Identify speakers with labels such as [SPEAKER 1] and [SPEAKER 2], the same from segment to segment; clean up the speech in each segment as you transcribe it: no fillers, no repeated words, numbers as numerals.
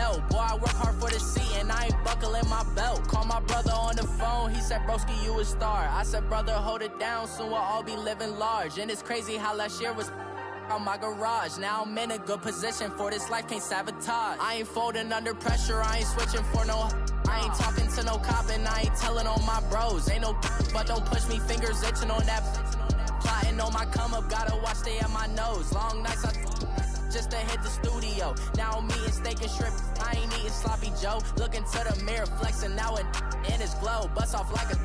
[SPEAKER 1] yell. Boy, I work hard for the seat and I ain't buckling my belt. Call my brother on the phone, he said, broski, you a star. I said, brother, hold it down, soon we'll all be living large. And it's crazy how last year was on my garage. Now I'm in a good position for this life, can't sabotage. I ain't folding under pressure, I ain't switching for no. I ain't talking to no cop and I ain't telling on my bros. Ain't no but don't push me, fingers itching on that. Plotting on my come up, gotta watch stay at my nose. Long nights just to hit the studio. Now I'm eating steak and shrimp, I ain't eating sloppy Joe. Looking to the mirror, flexing now and in his glow. Bust off like a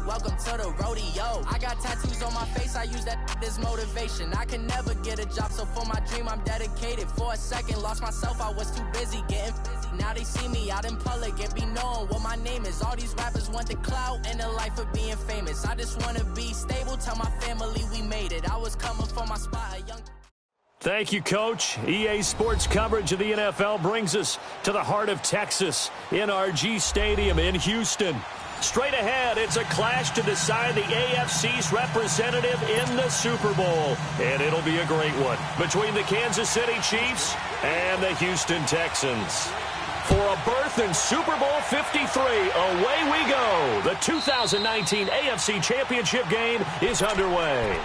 [SPEAKER 1] welcome to the rodeo. I got tattoos on my face, I use that as motivation. I can never get a job, so for my dream I'm dedicated. For a second, lost myself, I was too busy getting busy. Now they see me out in public and be knowing what my name is. All these rappers want the clout and the life of being famous. I just wanna be stable, tell my family we made it. I was coming for my spot, a young...
[SPEAKER 2] Thank you, Coach. EA Sports coverage of the NFL brings us to the heart of Texas, NRG Stadium in Houston. Straight ahead, it's a clash to decide the AFC's representative in the Super Bowl. And it'll be a great one between the Kansas City Chiefs and the Houston Texans. For a berth in Super Bowl 53, away we go. The 2019 AFC Championship game is underway.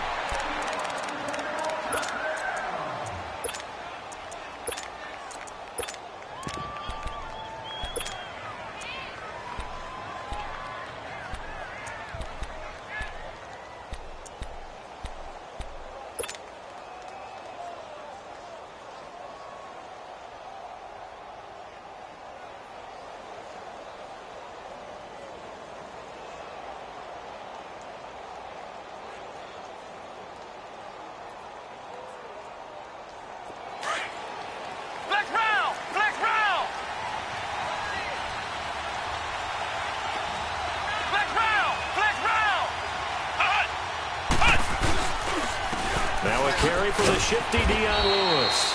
[SPEAKER 2] Carry for the shifty Dion Lewis.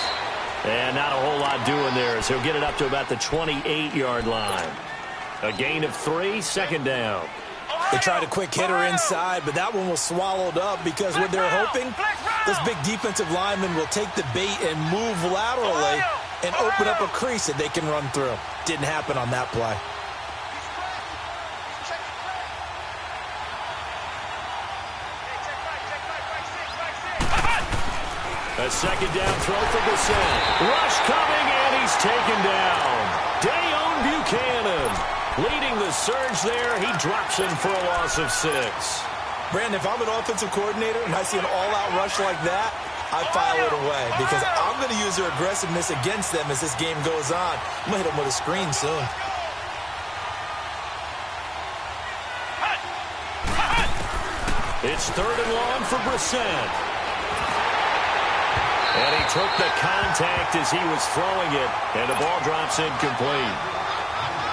[SPEAKER 2] And not a whole lot doing there as he'll get it up to about the 28-yard line. A gain of 3, second down.
[SPEAKER 3] They tried a quick hitter inside, but that one was swallowed up because what they're hoping, this big defensive lineman will take the bait and move laterally and open up a crease that they can run through. Didn't happen on that play.
[SPEAKER 2] A second down throw for Brissett. Rush coming, and he's taken down. Dayon Buchanan leading the surge there. He drops him for a loss of 6.
[SPEAKER 3] Brandon, if I'm an offensive coordinator and I see an all-out rush like that, I file it away because I'm going to use their aggressiveness against them as this game goes on. I'm going to hit them with a screen soon.
[SPEAKER 2] It's 3rd and long for Brissett. And he took the contact as he was throwing it, and the ball drops incomplete.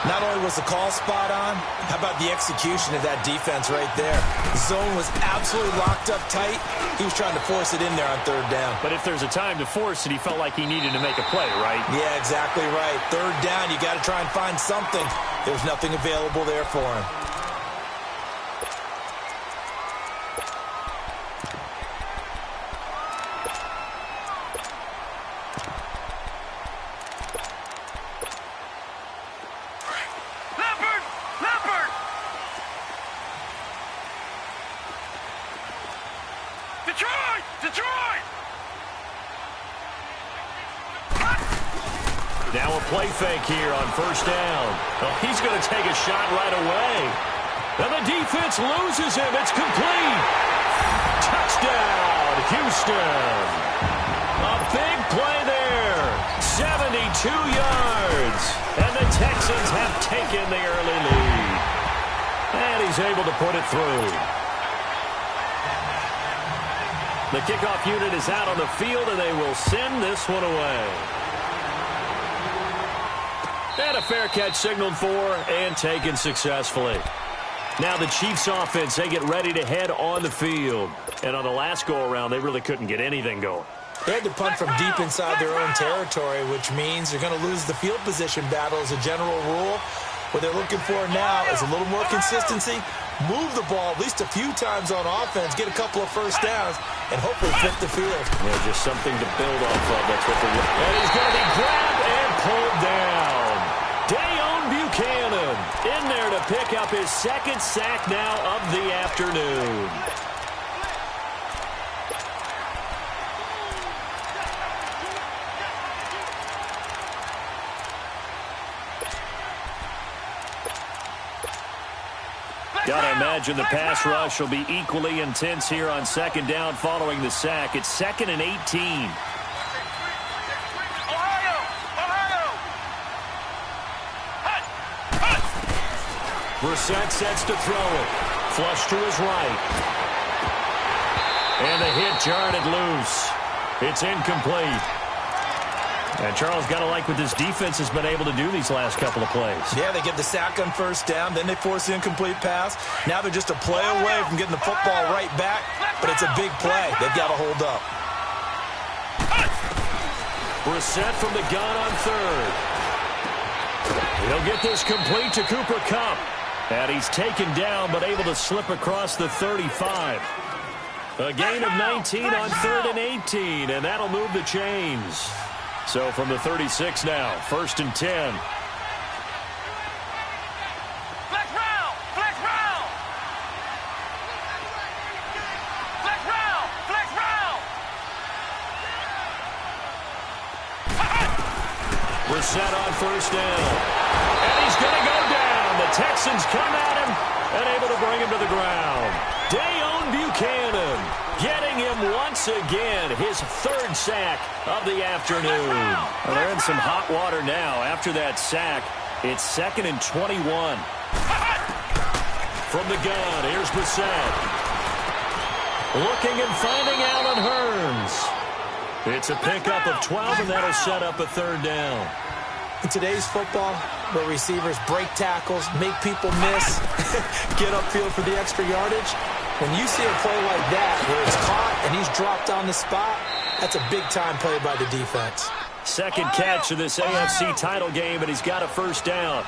[SPEAKER 3] Not only was the call spot on, how about the execution of that defense right there? The zone was absolutely locked up tight. He was trying to force it in there on 3rd down.
[SPEAKER 2] But if there's a time to force it, he felt like he needed to make a play, right?
[SPEAKER 3] Yeah, exactly right. 3rd down, you got to try and find something. There was nothing available there for him.
[SPEAKER 2] Now a play fake here on 1st down. Oh, he's going to take a shot right away. And the defense loses him. It's complete. Touchdown, Houston. A big play there. 72 yards. And the Texans have taken the early lead. And he's able to put it through. The kickoff unit is out on the field, and they will send this one away. And a fair catch signaled for and taken successfully. Now the Chiefs offense, they get ready to head on the field. And on the last go-around, they really couldn't get anything going.
[SPEAKER 3] They had to punt from deep inside their own territory, which means they're going to lose the field position battle as a general rule. What they're looking for now is a little more consistency, move the ball at least a few times on offense, get a couple of 1st downs, and hopefully flip the field.
[SPEAKER 2] Yeah, just something to build off of. That's what they're looking for. And he's going to be grabbed and pulled down. second sack now of the afternoon. Gotta imagine the pass rush will be equally intense here on second down following the sack. It's 2nd and 18. Brissett sets to throw it. Flush to his right. And the hit jarred it loose. It's incomplete. And Charles, got to like what this defense has been able to do these last couple of plays.
[SPEAKER 3] Yeah, they get the sack on first down, then they force the incomplete pass. Now they're just a play away from getting the football right back, but it's a big play. They've got to hold up.
[SPEAKER 2] Brissett from the gun on third. He'll get this complete to Cooper Kupp. And he's taken down, but able to slip across the 35. A gain of 19 on 3rd and 18, and that'll move the chains. So from the 36 now, 1st and 10.
[SPEAKER 4] Flex round! Flex round! Flex round! Flex round!
[SPEAKER 2] Brissett on first down. And he's going to go down. The Texans come at him and able to bring him to the ground. Deone Bucannon getting him once again, his 3rd sack of the afternoon. Well, they're in some hot water now. After that sack, it's 2nd and 21. From the gun, here's Brissett. Looking and finding Allen Hurns. It's a pickup of 12, and that'll set up a 3rd down.
[SPEAKER 3] In today's football, where receivers break tackles, make people miss, get upfield for the extra yardage, when you see a play like that where it's caught and he's dropped on the spot, that's a big-time play by the defense.
[SPEAKER 2] Second catch of this AFC title game, and he's got a 1st down.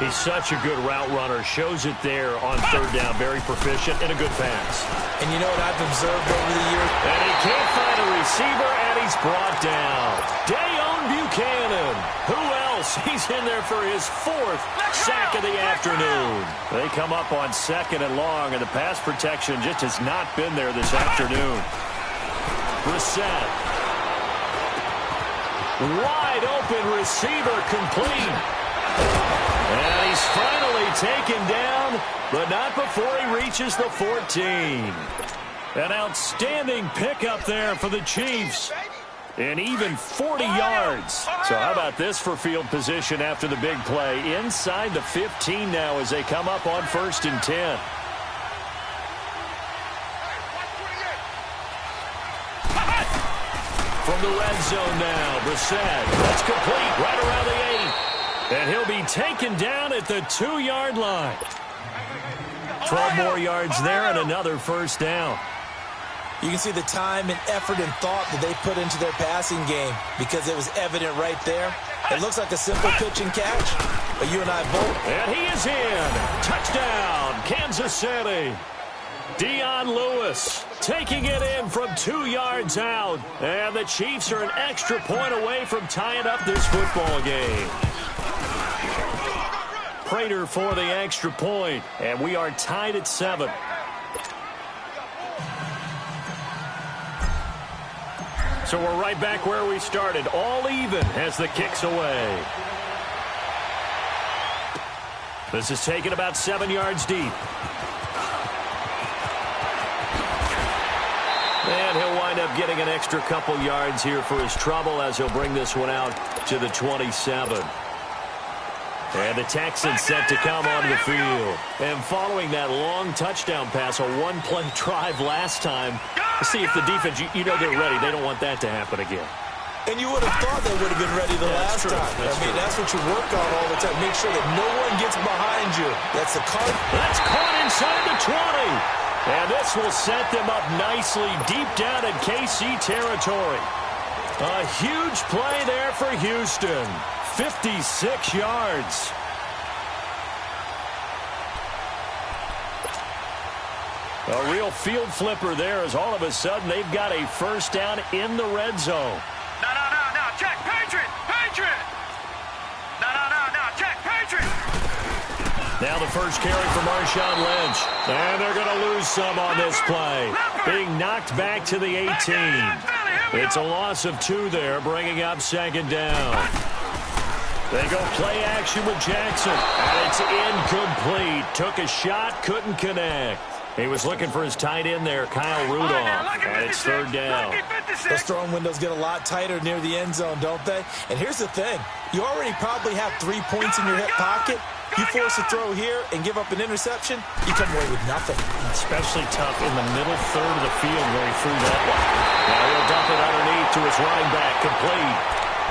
[SPEAKER 2] He's such a good route runner. Shows it there on 3rd down. Very proficient and a good pass.
[SPEAKER 3] And you know what I've observed over the years?
[SPEAKER 2] And he can't find a receiver, and he's brought down. Deone Bucannon. Who else? He's in there for his 4th sack of the afternoon. They come up on 2nd and long, and the pass protection just has not been there this afternoon. Brissett. Wide open receiver complete. And he's finally taken down, but not before he reaches the 14. An outstanding pickup there for the Chiefs. And even 40 yards. So how about this for field position after the big play? Inside the 15 now as they come up on 1st and 10. From the red zone now, Brissett. That's complete right around the 8. And he'll be taken down at the 2-yard line. 12 more yards there and another 1st down.
[SPEAKER 3] You can see the time and effort and thought that they put into their passing game because it was evident right there. It looks like a simple pitch and catch, but you and I both.
[SPEAKER 2] And he is in. Touchdown, Kansas City. Dion Lewis taking it in from 2 yards out. And the Chiefs are an extra point away from tying up this football game. Prater for the extra point, and we are tied at 7. So we're right back where we started, all even as the kick's away. This is taken about 7 yards deep. And he'll wind up getting an extra couple yards here for his trouble as he'll bring this one out to the 27. And the Texans set to come onto the field. And following that long touchdown pass, a one-play drive last time, see if the defense, you know they're ready. They don't want that to happen again.
[SPEAKER 3] And you would have thought they would have been ready the last time. That's what you work on all the time. Make sure that no one gets behind you. That's the card.
[SPEAKER 2] That's caught inside the 20. And this will set them up nicely deep down in KC territory. A huge play there for Houston. 56 yards. A real field flipper there as all of a sudden they've got a 1st down in the red zone.
[SPEAKER 4] No, check, Patriot! No, check, Patriot!
[SPEAKER 2] Now the first carry for Marshawn Lynch. And they're going to lose some on this play. Being knocked back to the 18. It's a loss of 2 there, bringing up second down. They go play action with Jackson. And it's incomplete. Took a shot, couldn't connect. He was looking for his tight end there, Kyle Rudolph. And it's third down.
[SPEAKER 3] Those throwing windows get a lot tighter near the end zone, don't they? And here's the thing. You already probably have 3 points in your hip pocket. You force a throw here and give up an interception, you come away with nothing.
[SPEAKER 2] Especially tough in the middle third of the field where he threw that one. Now he'll dump it underneath to his running back, complete.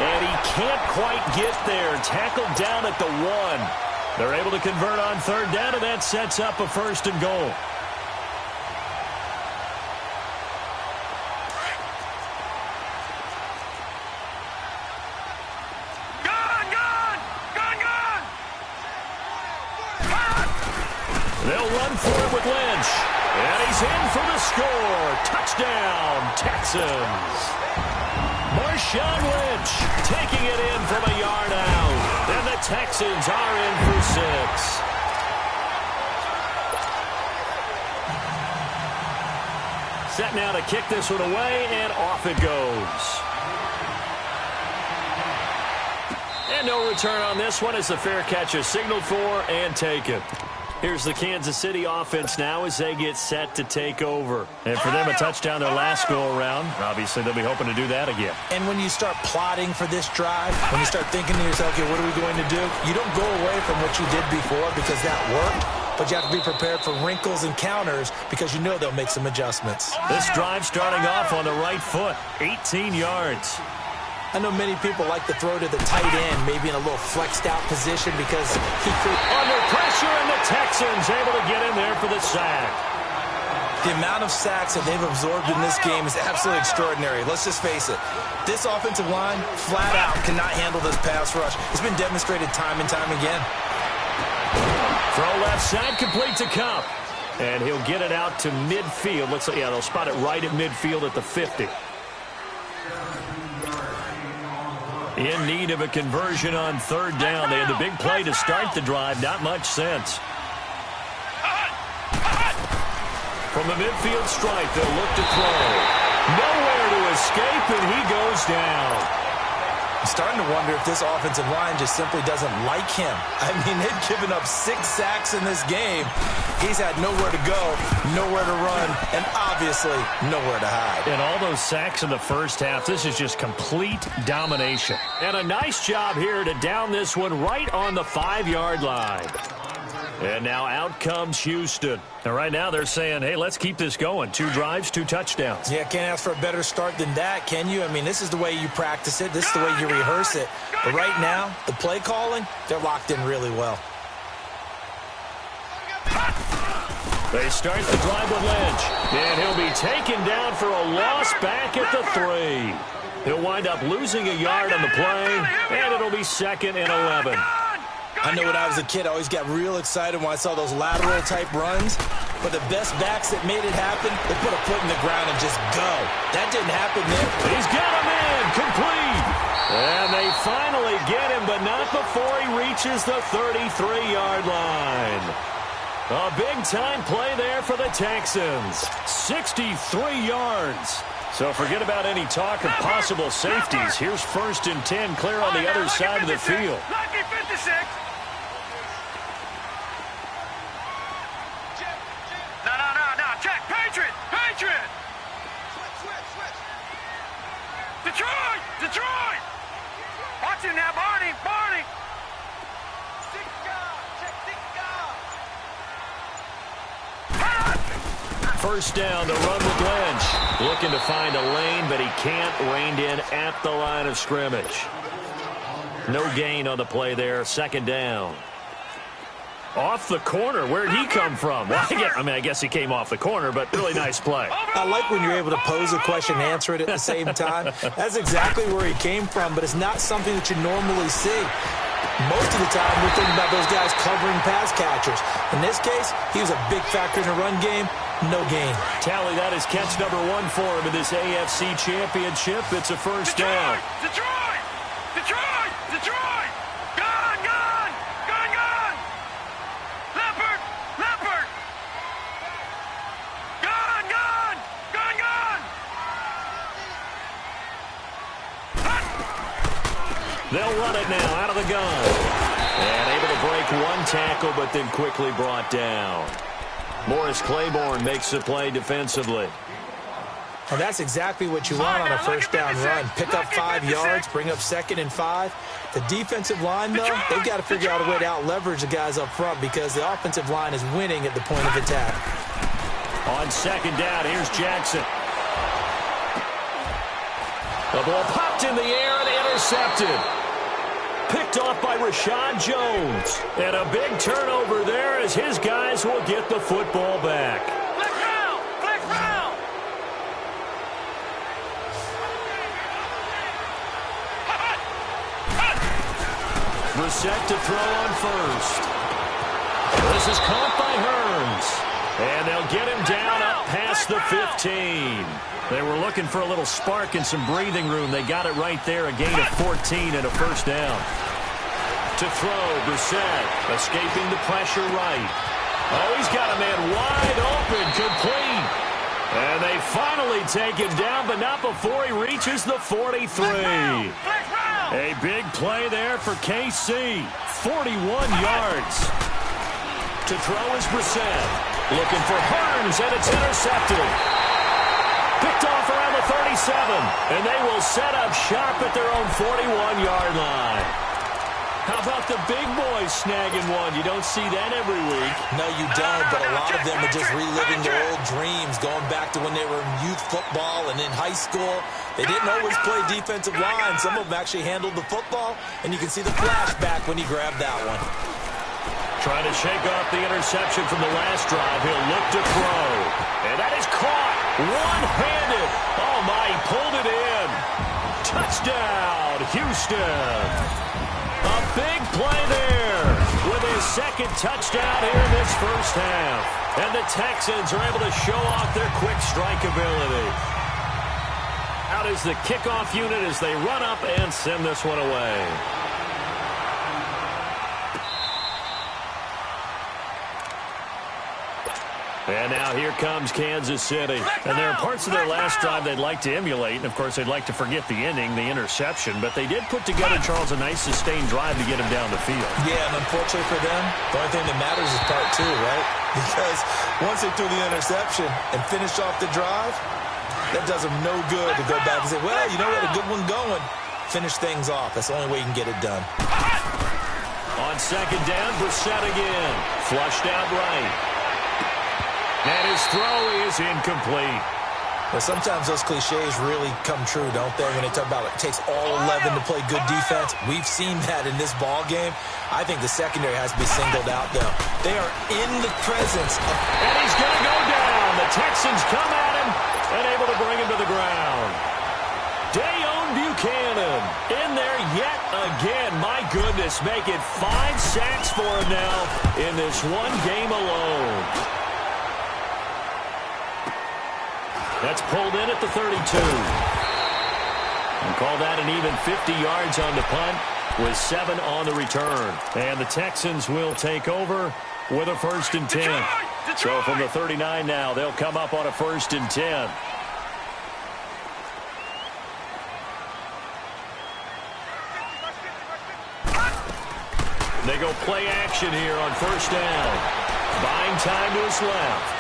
[SPEAKER 2] And he can't quite get there. Tackled down at the 1. They're able to convert on third down, and that sets up a first and goal. They'll run for it with Lynch. And he's in for the score. Touchdown, Texans. Marshawn Lynch taking it in from a yard out. And the Texans are in for 6. Set now to kick this one away, and off it goes. And no return on this one as the fair catch is signaled for and taken. Here's the Kansas City offense now as they get set to take over. And for them, a touchdown their last go-around. Obviously, they'll be hoping to do that again.
[SPEAKER 3] And when you start plotting for this drive, when you start thinking to yourself, okay, what are we going to do? You don't go away from what you did before because that worked, but you have to be prepared for wrinkles and counters because you know they'll make some adjustments.
[SPEAKER 2] This drive starting off on the right foot, 18 yards.
[SPEAKER 3] I know many people like to throw to the tight end, maybe in a little flexed out position because he could.
[SPEAKER 2] Under pressure, and the Texans able to get in there for the sack.
[SPEAKER 3] The amount of sacks that they've absorbed in this game is absolutely extraordinary. Let's just face it. This offensive line, flat out, cannot handle this pass rush. It's been demonstrated time and time again.
[SPEAKER 2] Throw left side, complete to Kupp. And he'll get it out to midfield. Looks like, yeah, they'll spot it right at midfield at the 50. In need of a conversion on third down. They had the big play to start the drive. Not much sense. From the midfield stripe, they'll look to throw. Nowhere to escape, and he goes down.
[SPEAKER 3] I'm starting to wonder if this offensive line just simply doesn't like him. I mean, they've given up 6 sacks in this game. He's had nowhere to go, nowhere to run, and obviously nowhere to hide.
[SPEAKER 2] And all those sacks in the first half, this is just complete domination. And a nice job here to down this one right on the 5-yard line. And now out comes Houston. And right now they're saying, hey, let's keep this going. 2 drives, 2 touchdowns.
[SPEAKER 3] Yeah, can't ask for a better start than that, can you? I mean, this is the way you practice it. This is the way you rehearse it. But right now, the play calling, they're locked in really well.
[SPEAKER 2] They start the drive with Lynch. And he'll be taken down for a loss back at the 3. He'll wind up losing a yard on the play, and it'll be 2nd and 11.
[SPEAKER 3] I know when I was a kid, I always got real excited when I saw those lateral-type runs. But the best backs that made it happen, they put a foot in the ground and just go. That didn't happen there.
[SPEAKER 2] He's got him in, complete. And they finally get him, but not before he reaches the 33-yard line. A big-time play there for the Texans. 63 yards. So forget about any talk of possible safeties. Here's 1st and 10 clear on the other side of the field.
[SPEAKER 4] Lucky 56. No. Check. Patriot. Detroit. Watch him now, Barney.
[SPEAKER 2] First down, the run with Lynch. Looking to find a lane, but he can't. Reined in at the line of scrimmage. No gain on the play there. 2nd down. Off the corner. Where'd he come from? Well, I guess he came off the corner, but really nice play.
[SPEAKER 3] I like when you're able to pose a question and answer it at the same time. That's exactly where he came from, but it's not something that you normally see. Most of the time, we're thinking about those guys covering pass catchers. In this case, he was a big factor in the run game. No gain.
[SPEAKER 2] Tally, that is catch number 1 for him in this AFC Championship. It's a first down.
[SPEAKER 4] Detroit!
[SPEAKER 2] They'll run it now out of the gun. And able to break one tackle, but then quickly brought down. Morris Claiborne makes the play defensively.
[SPEAKER 3] Well, that's exactly what you want on a first down run. Pick up 5 yards, bring up 2nd and 5. The defensive line, though, they've got to figure out a way to out-leverage the guys up front because the offensive line is winning at the point of attack.
[SPEAKER 2] On 2nd down, here's Jackson. The ball popped in the air and intercepted. Picked off by Rashad Jones. And a big turnover there as his guys will get the football back.
[SPEAKER 4] Flex round! Flex round!
[SPEAKER 2] Brissett to throw on first. This is caught by Hearns. And they'll get him down up past the 15. They were looking for a little spark and some breathing room. They got it right there, a gain of 14 and a first down. To throw, Brissett escaping the pressure right. Oh, he's got a man wide open, complete. And they finally take him down, but not before he reaches the 43. A big play there for KC. 41 yards. To throw is Brissett. Looking for Hearns, and it's intercepted. Picked off around the 37, and they will set up shop at their own 41-yard line. How about the big boys snagging one? You don't see that every week.
[SPEAKER 3] No, you don't, but a lot of them are just reliving their old dreams, going back to when they were in youth football and in high school. They didn't always play defensive line. Some of them actually handled the football, and you can see the flashback when he grabbed that one.
[SPEAKER 2] Trying to shake off the interception from the last drive. He'll look to throw. And that is caught. One-handed. Oh, my, he pulled it in. Touchdown, Houston. A big play there with his 2nd touchdown here in this first half. And the Texans are able to show off their quick strike ability. Out is the kickoff unit as they run up and send this one away. And now here comes Kansas City. And there are parts of their last drive they'd like to emulate. And, of course, they'd like to forget the ending, the interception. But they did put together, Charles, a nice sustained drive to get him down the field.
[SPEAKER 3] Yeah, and unfortunately for them, the only thing that matters is part 2, right? Because once they threw the interception and finished off the drive, that does them no good to go back and say, well, you know what, a good one going. Finish things off. That's the only way you can get it done.
[SPEAKER 2] On 2nd down, Brissett again. Flushed out right. And his throw is incomplete.
[SPEAKER 3] Well, sometimes those cliches really come true, don't they? When they talk about it takes all 11 to play good defense. We've seen that in this ball game. I think the secondary has to be singled out, though. They are in the presence of...
[SPEAKER 2] And he's going to go down. The Texans come at him and able to bring him to the ground. Dayon Buchanan in there yet again. My goodness, make it 5 sacks for him now in this one game alone. That's pulled in at the 32. And call that an even 50 yards on the punt with 7 on the return. And the Texans will take over with a 1st and 10. So from the 39 now, they'll come up on a 1st and 10. They go play action here on 1st down. Buying time to his left.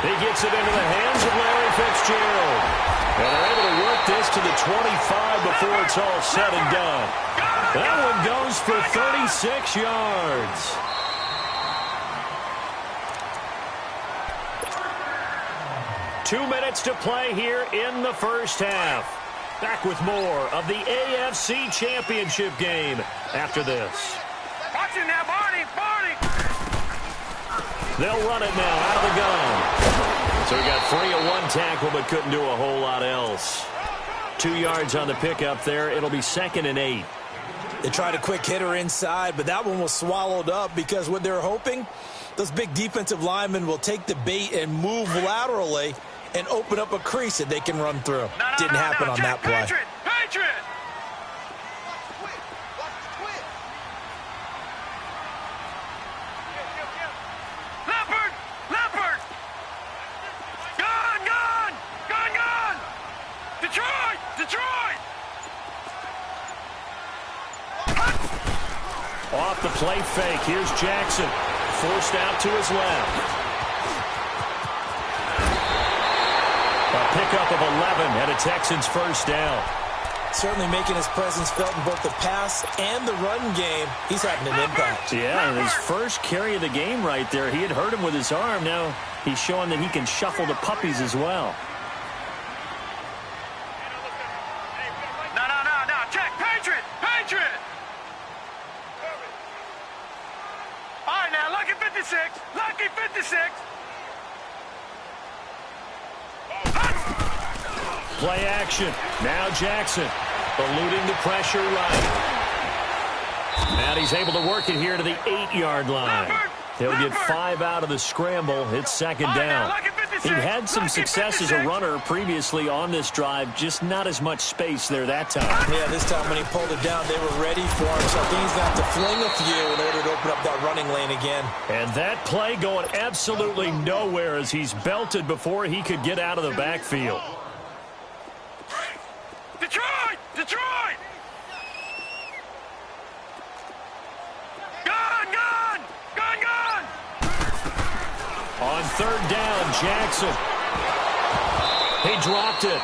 [SPEAKER 2] He gets it into the hands of Larry Fitzgerald. And they're able to work this to the 25 before it's all said and done. That one goes for 36 yards. Two minutes to play here in the first half. Back with more of the AFC Championship game after this.
[SPEAKER 4] Watch it now, Barney! Barney!
[SPEAKER 2] They'll run it now out of the gun. So he got free of one tackle but couldn't do a whole lot else. 2 yards on the pickup there. It'll be 2nd and 8.
[SPEAKER 3] They tried a quick hitter inside, but that one was swallowed up because what they're hoping, those big defensive linemen will take the bait and move laterally and open up a crease that they can run through. Didn't happen on that play.
[SPEAKER 4] Patriot! Leopard! Gun! Detroit!
[SPEAKER 2] Off the play fake. Here's Jackson. Forced out to his left. A pickup of 11 and a Texans first down.
[SPEAKER 3] Certainly making his presence felt in both the pass and the run game. He's having an impact.
[SPEAKER 2] Yeah, and his first carry of the game right there. He had hurt him with his arm. Now he's showing that he can shuffle the puppies as well.
[SPEAKER 4] No. Check. Patriot. All right, now, lucky 56. Lucky 56.
[SPEAKER 2] Play action. Now Jackson eluding the pressure right. And he's able to work it here to the 8-yard line. He'll get 5 out of the scramble. It's second down. He had some success as a runner previously on this drive, just not as much space there that time.
[SPEAKER 3] Yeah, this time when he pulled it down, they were ready for him. So I think he's going to have to fling a few in order to open up that running lane again.
[SPEAKER 2] And that play going absolutely nowhere as he's belted before he could get out of the backfield.
[SPEAKER 4] Detroit! Gun!
[SPEAKER 2] On third down, Jackson. He dropped it.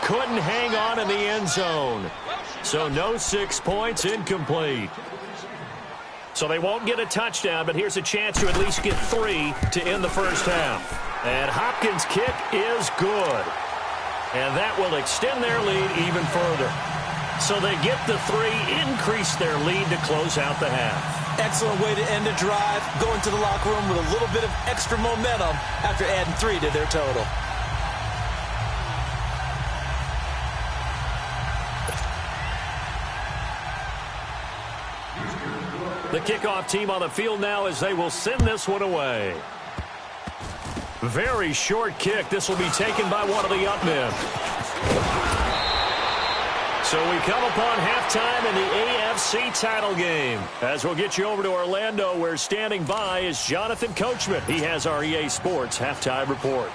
[SPEAKER 2] Couldn't hang on in the end zone. So no 6 points, incomplete. So they won't get a touchdown, but here's a chance to at least get 3 to end the first half. And Hopkins' kick is good. And that will extend their lead even further. So they get the 3, increase their lead to close out the half.
[SPEAKER 3] Excellent way to end the drive. Go into the locker room with a little bit of extra momentum after adding 3 to their total.
[SPEAKER 2] The kickoff team on the field now as they will send this one away. Very short kick. This will be taken by one of the up men. So we come upon halftime in the AFC title game. As we'll get you over to Orlando, where standing by is Jonathan Coachman. He has our EA Sports halftime report.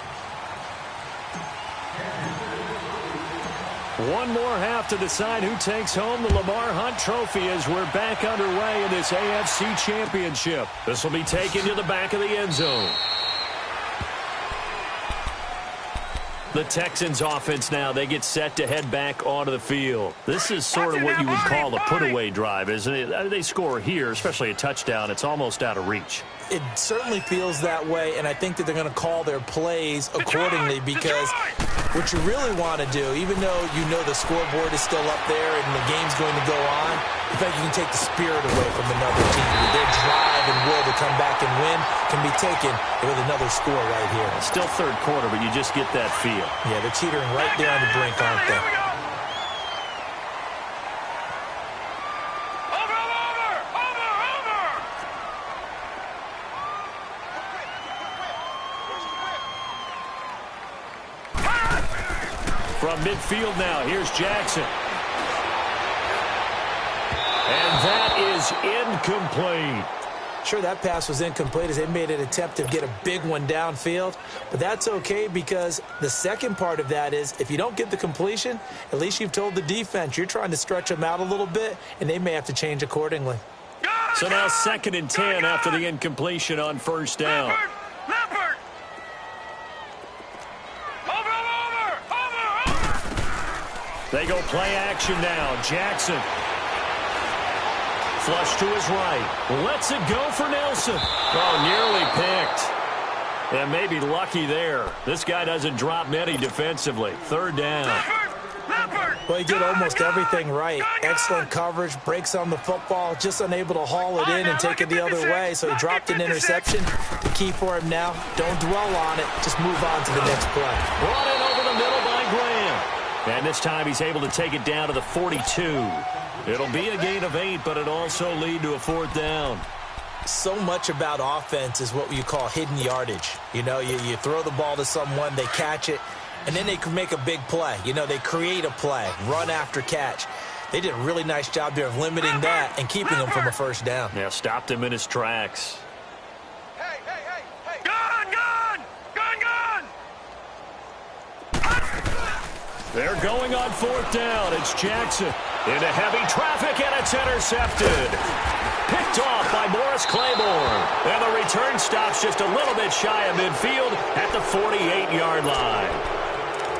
[SPEAKER 2] One more half to decide who takes home the Lamar Hunt Trophy as we're back underway in this AFC Championship. This will be taken to the back of the end zone. The Texans offense now, they get set to head back onto the field. This is sort of what you would call a put-away drive, isn't it? They score here, especially a touchdown. It's almost out of reach.
[SPEAKER 3] It certainly feels that way, and I think that they're going to call their plays accordingly because what you really want to do, even though you know the scoreboard is still up there and the game's going to go on, in fact, you can take the spirit away from another team. Their drive and will to come back and win can be taken with another score right here.
[SPEAKER 2] It's still third quarter, but you just get that feel.
[SPEAKER 3] Yeah, they're teetering right there on the brink, aren't they?
[SPEAKER 2] From midfield now, here's Jackson. And that is incomplete.
[SPEAKER 3] Sure, that pass was incomplete as they made an attempt to get a big one downfield. But that's okay because the second part of that is if you don't get the completion, at least you've told the defense you're trying to stretch them out a little bit, and they may have to change accordingly.
[SPEAKER 2] So now 2nd and 10 after the incompletion on first down. They go play action now. Jackson. Flush to his right. Lets it go for Nelson. Oh, nearly picked. And maybe lucky there. This guy doesn't drop many defensively. Third down.
[SPEAKER 3] Well, he did almost everything right. Excellent coverage, breaks on the football, just unable to haul it in and take it the other way. So he dropped an interception. The key for him now, don't dwell on it. Just move on to the next play.
[SPEAKER 2] Brought in over the middle by Graham. And this time he's able to take it down to the 42. It'll be a gain of 8, but it also lead to a 4th down.
[SPEAKER 3] So much about offense is what you call hidden yardage. You know, you throw the ball to someone, they catch it, and then they can make a big play. You know, they create a play, run after catch. They did a really nice job there of limiting that and keeping him from a first down.
[SPEAKER 2] Yeah, stopped him in his tracks.
[SPEAKER 4] Hey! Gun!
[SPEAKER 2] They're going on 4th down. It's Jackson into heavy traffic, and it's intercepted. Picked off by Morris Claiborne. And the return stops just a little bit shy of midfield at the 48-yard line.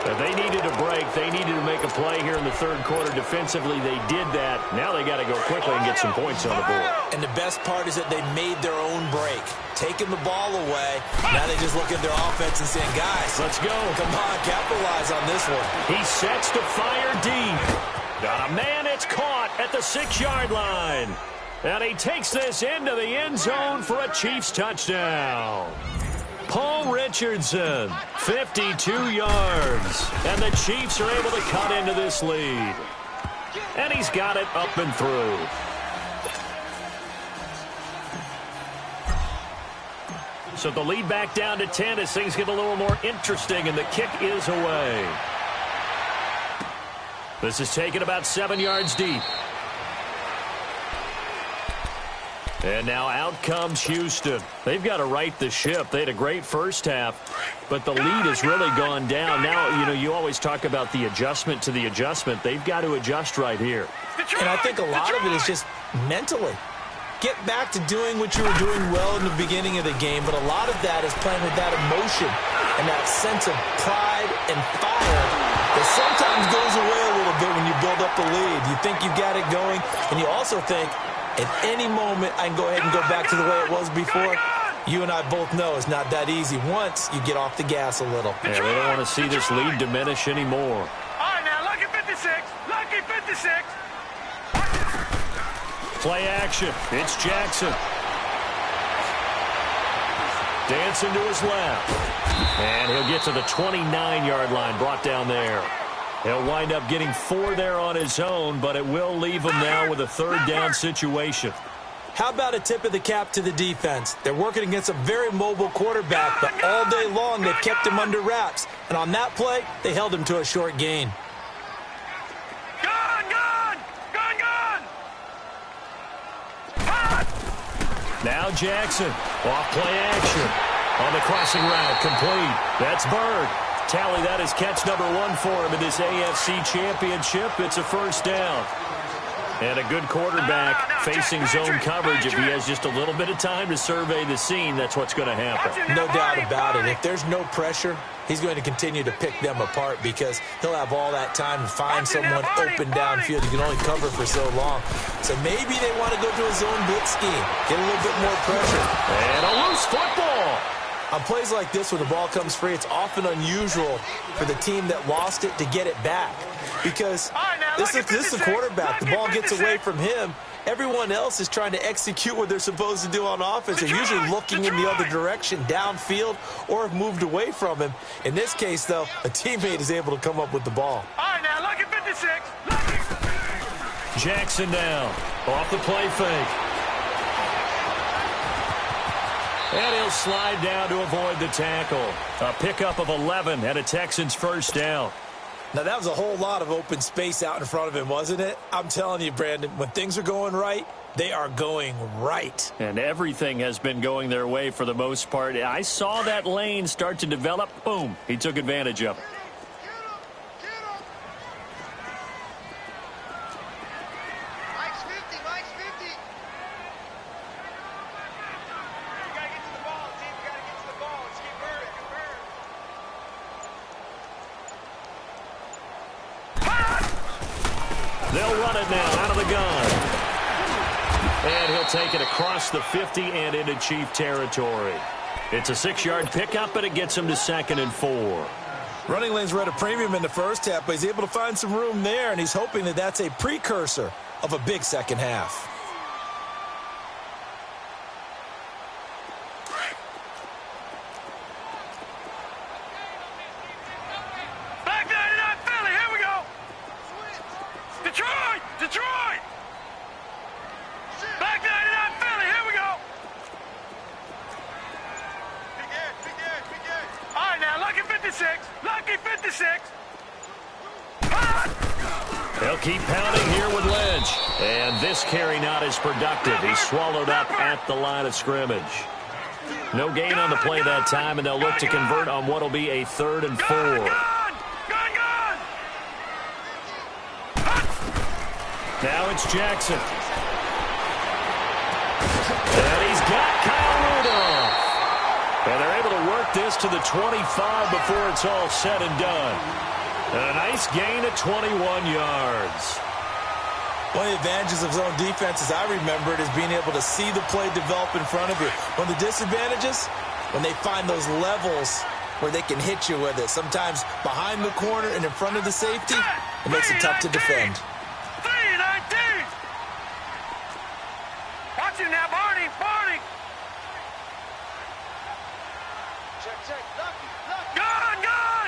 [SPEAKER 2] They needed a break. They needed to make a play here in the third quarter. Defensively, they did that. Now they got to go quickly and get some points on the board.
[SPEAKER 3] And the best part is that they made their own break. Taking the ball away. Now they just look at their offense and saying, guys,
[SPEAKER 2] let's go.
[SPEAKER 3] Come on, capitalize on this one.
[SPEAKER 2] He sets to fire deep. Got a man, it's caught at the 6-yard line. And he takes this into the end zone for a Chiefs touchdown. Paul Richardson, 52 yards. And the Chiefs are able to cut into this lead. And he's got it up and through. So the lead back down to 10 as things get a little more interesting, and the kick is away. This is taken about 7 yards deep. And now out comes Houston. They've got to right the ship. They had a great first half, but the lead has really gone down. Now, you always talk about the adjustment to the adjustment. They've got to adjust right here.
[SPEAKER 3] And I think a lot of it is just mentally. Get back to doing what you were doing well in the beginning of the game, but a lot of that is playing with that emotion and that sense of pride and fire that sometimes goes away a little bit when you build up a lead. You think you got it going, and you also think, at any moment, I can go ahead and go back to the way it was before. You and I both know it's not that easy once you get off the gas a little.
[SPEAKER 2] Yeah, they don't want to see this lead diminish anymore.
[SPEAKER 4] All right, now, lucky 56. Lucky 56.
[SPEAKER 2] Play action. It's Jackson. Dancing to his left. And he'll get to the 29-yard line, brought down there. He'll wind up getting 4 there on his own, but it will leave him now with a third down situation.
[SPEAKER 3] How about a tip of the cap to the defense? They're working against a very mobile quarterback, but all day long they've kept him under wraps. And on that play, they held him to a short gain.
[SPEAKER 2] Now Jackson, off play action. On the crossing route, complete. That's Bird. Tally, that is catch number 1 for him in this AFC Championship. It's a first down. And a good quarterback facing zone coverage. If he has just a little bit of time to survey the scene, that's what's going to happen.
[SPEAKER 3] No doubt about it. If there's no pressure, he's going to continue to pick them apart because he'll have all that time to find someone open downfield. He can only cover for so long. So maybe they want to go to a zone blitz scheme, get a little bit more pressure.
[SPEAKER 2] And a loose football.
[SPEAKER 3] On plays like this where the ball comes free, it's often unusual for the team that lost it to get it back. Because this is a quarterback. The ball gets away from him. Everyone else is trying to execute what they're supposed to do on offense. They're usually looking in the other direction, downfield, or have moved away from him. In this case, though, a teammate is able to come up with the ball.
[SPEAKER 4] All right, now, lucky 56.
[SPEAKER 2] Jackson down. Off the play fake. And he'll slide down to avoid the tackle. A pickup of 11 and a Texans first down.
[SPEAKER 3] Now, that was a whole lot of open space out in front of him, wasn't it? I'm telling you, Brandon, when things are going right, they are going right.
[SPEAKER 2] And everything has been going their way for the most part. I saw that lane start to develop. Boom. He took advantage of it. They'll run it now out of the gun. And he'll take it across the 50 and into Chief territory. It's a 6-yard pickup, but it gets him to 2nd and 4.
[SPEAKER 3] Running lanes were at a premium in the first half, but he's able to find some room there, and he's hoping that that's a precursor of a big second half.
[SPEAKER 4] Detroit! Back 99 Philly, here we go! Big air. All right, now, lucky 56. Lucky 56.
[SPEAKER 2] They'll keep pounding here with Lynch. And this carry not as productive. He's swallowed up at the line of scrimmage. No gain on the play that time, and they'll look to convert on what will be a 3rd and 4. Now it's Jackson. got Kyle Rudolph. And they're able to work this to the 25 before it's all said and done. And a nice gain of 21 yards.
[SPEAKER 3] One of the advantages of zone defense, as I remember it, is being able to see the play develop in front of you. One of the disadvantages, when they find those levels where they can hit you with it. Sometimes behind the corner and in front of the safety, it makes it tough to defend.
[SPEAKER 4] 3-19. Watch him now, Barney. Barney. Check. Gun.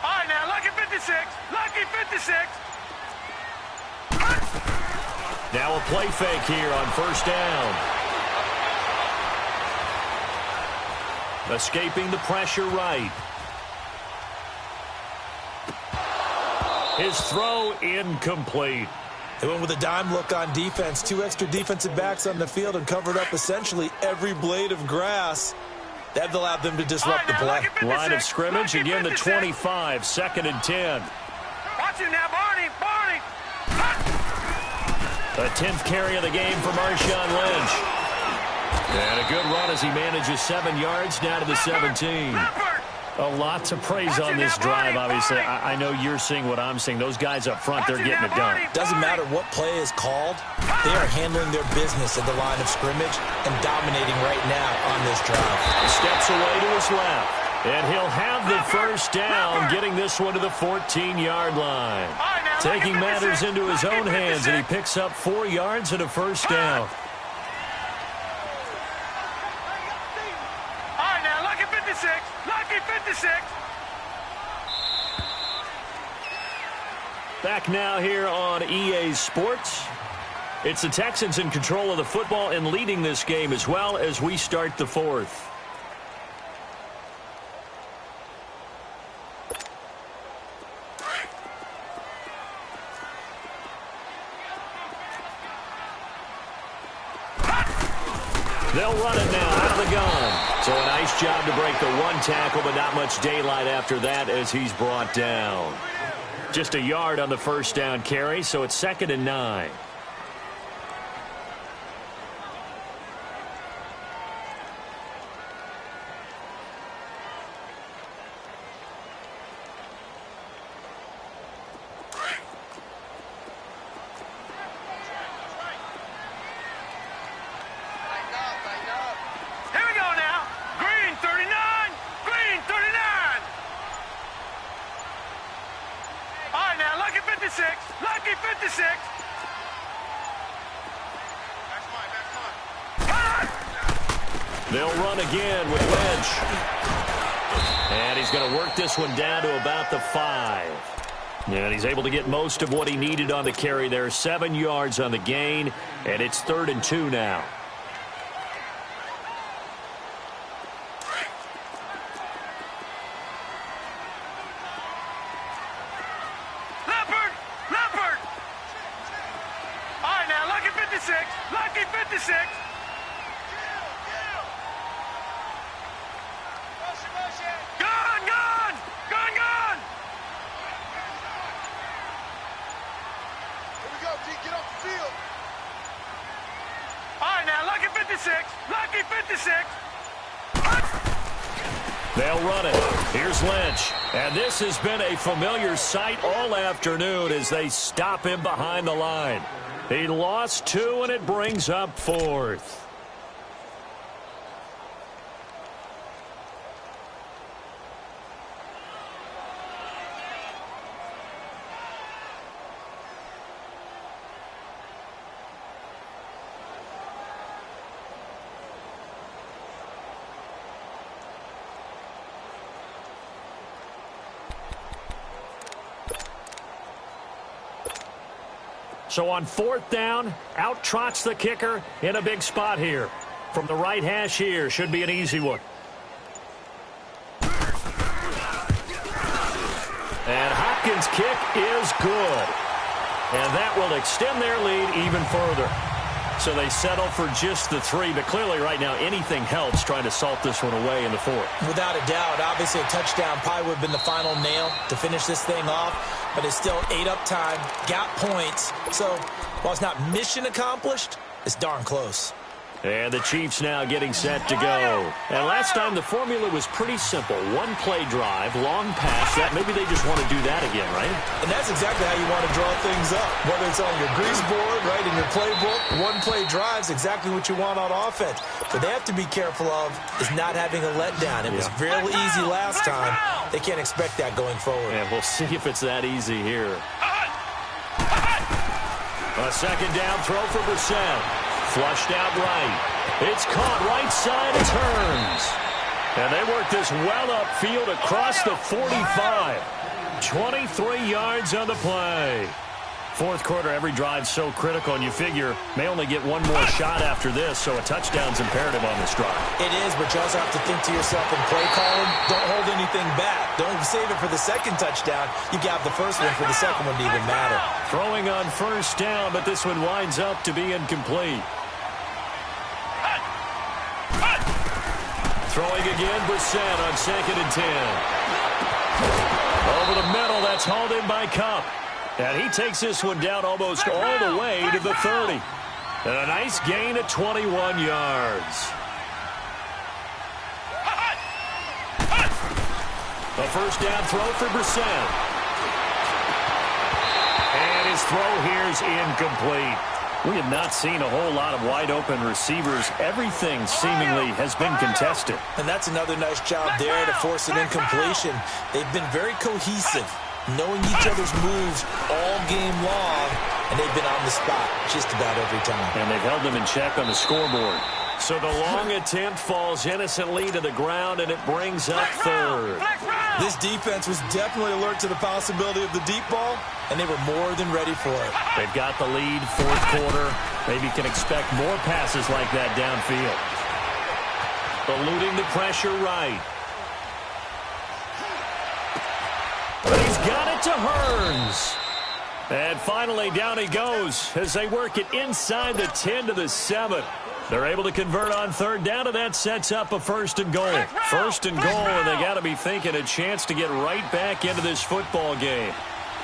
[SPEAKER 4] All right, now, Lucky 56. Lucky 56.
[SPEAKER 2] Now a play fake here on first down. Escaping the pressure right. His throw incomplete.
[SPEAKER 3] They went with a dime look on defense. 2 extra defensive backs on the field and covered up essentially every blade of grass. That allowed them to disrupt the play.
[SPEAKER 2] Line of scrimmage, again the 25, 2nd and 10.
[SPEAKER 4] Watch him now, Barney.
[SPEAKER 2] The 10th carry of the game for Marshawn Lynch. And a good run as he manages 7 yards down to the 17. A lot to praise on this drive, obviously. I know you're seeing what I'm seeing. Those guys up front, they're getting it done.
[SPEAKER 3] Doesn't matter what play is called. They are handling their business at the line of scrimmage and dominating right now on this drive.
[SPEAKER 2] Steps away to his left. And he'll have the first down, getting this one to the 14-yard line. Taking matters into his own hands, and he picks up 4 yards and a first down.
[SPEAKER 4] All right, now, Lucky 56. Lucky 56.
[SPEAKER 2] Back now here on EA Sports. It's the Texans in control of the football and leading this game as well as we start the 4th. They'll run it now out of the gun. So a nice job to break the 1 tackle, but not much daylight after that as he's brought down. Just a yard on the first down carry, so it's 2nd and 9.
[SPEAKER 4] Lucky 56.
[SPEAKER 2] They'll run again with Lynch. And he's going to work this one down to about the 5. And he's able to get most of what he needed on the carry there. 7 yards on the gain, and it's 3rd and 2 now.
[SPEAKER 4] Leopard! All right, now, Lucky 56. Lucky 56. Gun!
[SPEAKER 5] Here we go, D. Get off the field.
[SPEAKER 4] All right, now, Lucky 56. Lucky 56.
[SPEAKER 2] They'll run it. Here's Lynch. And this has been a familiar sight all afternoon as they stop him behind the line. He lost 2, and it brings up 4th. So on 4th down, out trots the kicker in a big spot here. From the right hash here, should be an easy one. And Hopkins' kick is good. And that will extend their lead even further. So they settle for just the 3, but clearly right now anything helps trying to salt this one away in the 4th.
[SPEAKER 3] Without a doubt, obviously a touchdown probably would have been the final nail to finish this thing off, but it's still 8 up time, got points. So while it's not mission accomplished, it's darn close.
[SPEAKER 2] And the Chiefs now getting set to go. And last time the formula was pretty simple. One play drive, long pass. That maybe they just want to do that again, right?
[SPEAKER 3] And that's exactly how you want to draw things up. Whether it's on your grease board, right, in your playbook, one play drive is exactly what you want on offense. What they have to be careful of is not having a letdown. It was real easy last time. They can't expect that going forward.
[SPEAKER 2] And we'll see if it's that easy here. A second down throw for Brissett. Flushed out right. It's caught right side. It turns. And they work this well upfield across the 45. 23 yards on the play. Fourth quarter, every drive so critical, and you figure may only get one more shot after this, so a touchdown's imperative on this drive.
[SPEAKER 3] It is, but you also have to think to yourself in play calling, don't hold anything back. Don't save it for the second touchdown. You got the first one for the second one to even matter.
[SPEAKER 2] Throwing on first down, but this one winds up to be incomplete. Throwing again, Brissett on 2nd and 10. Over the middle, that's hauled in by Kupp. And he takes this one down almost all the way to the 30. And a nice gain of 21 yards. A first down throw for Brissett. And his throw here is incomplete. We have not seen a whole lot of wide-open receivers. Everything seemingly has been contested.
[SPEAKER 3] And that's another nice job there to force an incompletion. They've been very cohesive, knowing each other's moves all game long, and they've been on the spot just about every time.
[SPEAKER 2] And they've held them in check on the scoreboard. So the long attempt falls innocently to the ground, and it brings up third.
[SPEAKER 3] This defense was definitely alert to the possibility of the deep ball, and they were more than ready for it.
[SPEAKER 2] They've got the lead, fourth quarter. Maybe can expect more passes like that downfield. Eluding the pressure right. But he's got it to Hearns. And finally down he goes as they work it inside the 10 to the 7. They're able to convert on third down, and that sets up a 1st and goal. 1st and goal, and they got to be thinking a chance to get right back into this football game.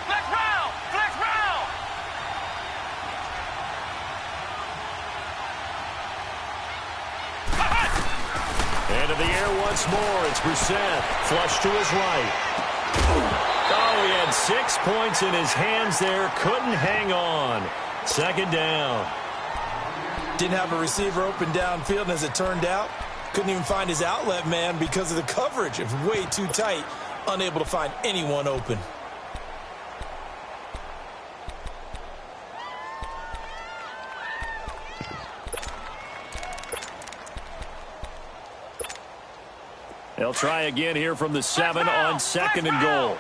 [SPEAKER 4] Flex round! Flex round!
[SPEAKER 2] Into the air once more. It's Brissett. Flush to his right. Oh, he had 6 points in his hands there. Couldn't hang on. 2nd down.
[SPEAKER 3] Didn't have a receiver open downfield, and as it turned out, couldn't even find his outlet man because of the coverage. It was way too tight, unable to find anyone open.
[SPEAKER 2] They'll try again here from the 7 on 2nd and goal.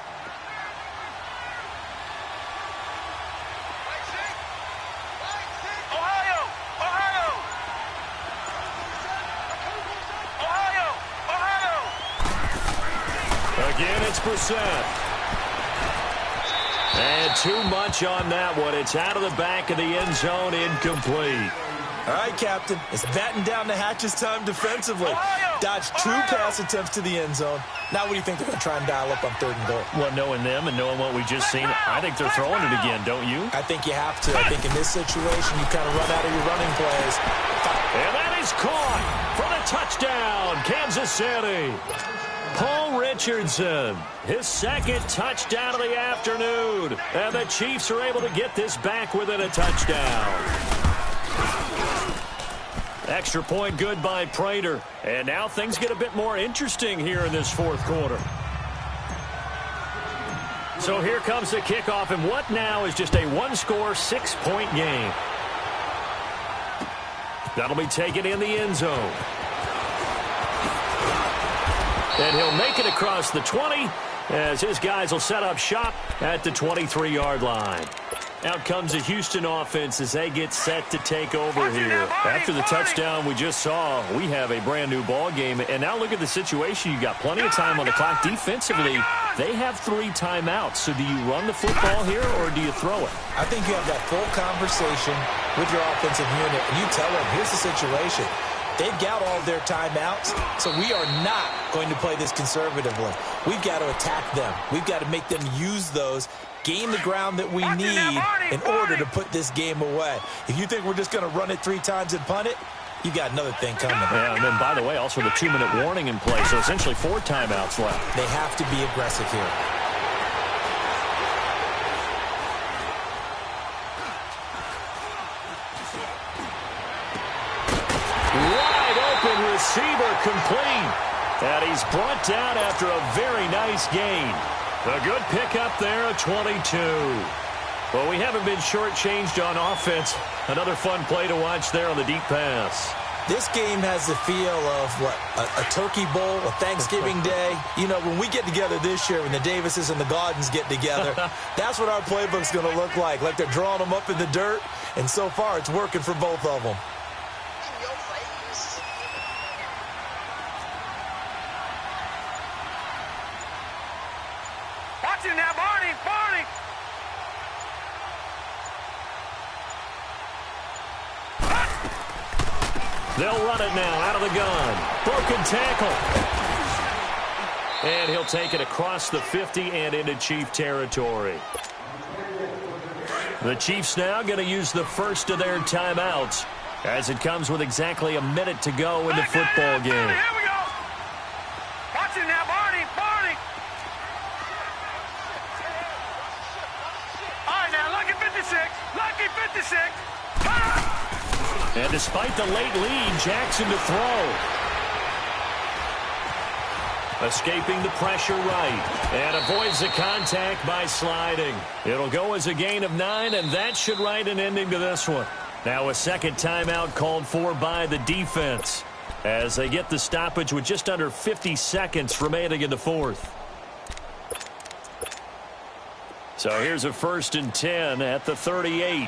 [SPEAKER 2] Again, it's Brissett. And too much on that one. It's out of the back of the end zone, incomplete.
[SPEAKER 3] All right, Captain. It's batten down the hatches time defensively. Dodged 2 pass attempts to the end zone. Now what do you think they're going to try and dial up on 3rd and goal?
[SPEAKER 2] Well, knowing them and knowing what we just seen, I think they're throwing it again, don't you?
[SPEAKER 3] I think you have to. I think in this situation, you kind of run out of your running plays.
[SPEAKER 2] And that is caught for the touchdown, Kansas City. Paul Richardson, his 2nd touchdown of the afternoon. And the Chiefs are able to get this back within a touchdown. Extra point good by Prater. And now things get a bit more interesting here in this 4th quarter. So here comes the kickoff, and what now is just a 1-score, 6-point game. That'll be taken in the end zone. And he'll make it across the 20 as his guys will set up shop at the 23-yard line. Out comes the Houston offense as they get set to take over here. After the touchdown we just saw, we have a brand-new ball game. And now look at the situation. You've got plenty of time on the clock. Defensively, they have 3 timeouts. So do you run the football here or do you throw it?
[SPEAKER 3] I think you have that full conversation with your offensive unit, and you tell them, here's the situation. They've got all of their timeouts, so we are not going to play this conservatively. We've got to attack them. We've got to make them use those, gain the ground that we need in order to put this game away. If you think we're just going to run it 3 times and punt it, You got another thing coming.
[SPEAKER 2] Yeah, and then, by the way, also the 2-minute warning in place, so essentially 4 timeouts left.
[SPEAKER 3] They have to be aggressive here.
[SPEAKER 2] Wide open receiver complete. And he's brought down after a very nice gain. A good pickup there, a 22. Well, we haven't been shortchanged on offense. Another fun play to watch there on the deep pass.
[SPEAKER 3] This game has the feel of, what, a turkey bowl, a Thanksgiving day. You know, when we get together this year, when the Davises and the Gaudens get together, that's what our playbook's going to look like they're drawing them up in the dirt, and so far it's working for both of them.
[SPEAKER 4] Watch it now, Barney, Barney.
[SPEAKER 2] They'll run it now out of the gun. Broken tackle. And he'll take it across the 50 and into Chief territory. The Chiefs now going to use the first of their timeouts as it comes with exactly a minute to go in the football game.
[SPEAKER 4] Here we go. Watch it now, Barney, Barney. All right, now, lucky 56. Lucky 56.
[SPEAKER 2] And despite the late lead, Jackson to throw. Escaping the pressure right. And avoids the contact by sliding. It'll go as a gain of 9, and that should write an ending to this one. Now a second timeout called for by the defense as they get the stoppage with just under 50 seconds remaining in the fourth. So here's a 1st and 10 at the 38.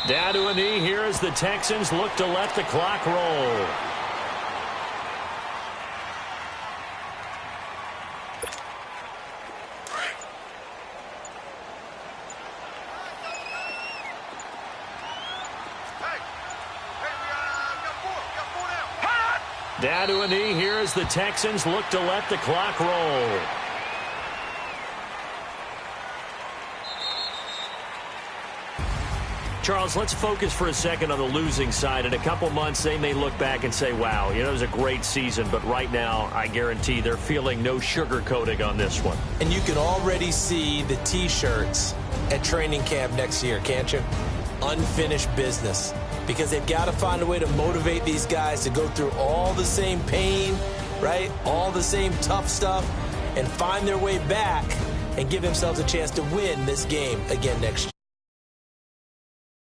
[SPEAKER 2] Down to a knee here as the Texans look to let the clock roll. Down to a knee here as the Texans look to let the clock roll. Charles, let's focus for a second on the losing side. In a couple months, they may look back and say, wow, it was a great season. But right now, I guarantee they're feeling no sugarcoating on this one.
[SPEAKER 3] And you can already see the T-shirts at training camp next year, can't you? Unfinished business. Because they've got to find a way to motivate these guys to go through all the same pain, right? All the same tough stuff, and find their way back and give themselves a chance to win this game again next year.